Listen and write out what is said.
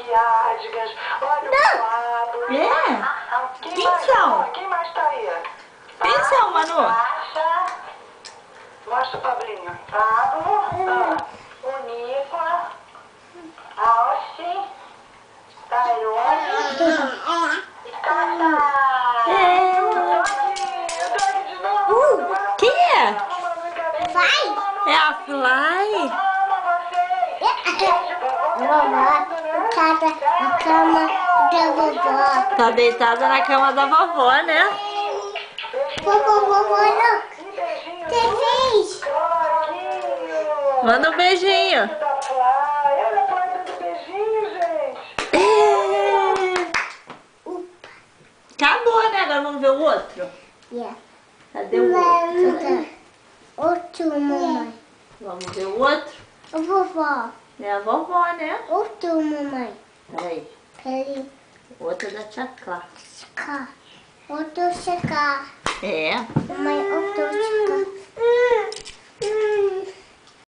cardigan, olha o quadro. Quem mais tá aí? Quem são, Manu? Sasha. Mostra o Pablinho. Pablo, o Nicolas, Austin, Tairone e Cata. Eu tô aqui de novo. Quem é? Vai. É a Fly? Vovó, deitada na cama da vovó. Tá deitada na cama da vovó, né? Vovó, não. Você fez? Manda um beijinho. Olha a Fly dando beijinho, gente. Acabou, né? Agora vamos ver o outro. Yeah. Cadê o outro? Outro, mamãe. Vamos ver o outro. O vovó. É a vovó, né? Outro, mamãe. Peraí. Peraí. O outro é da tia Clá. Secar. Outro secar. É. Mamãe, outro secar.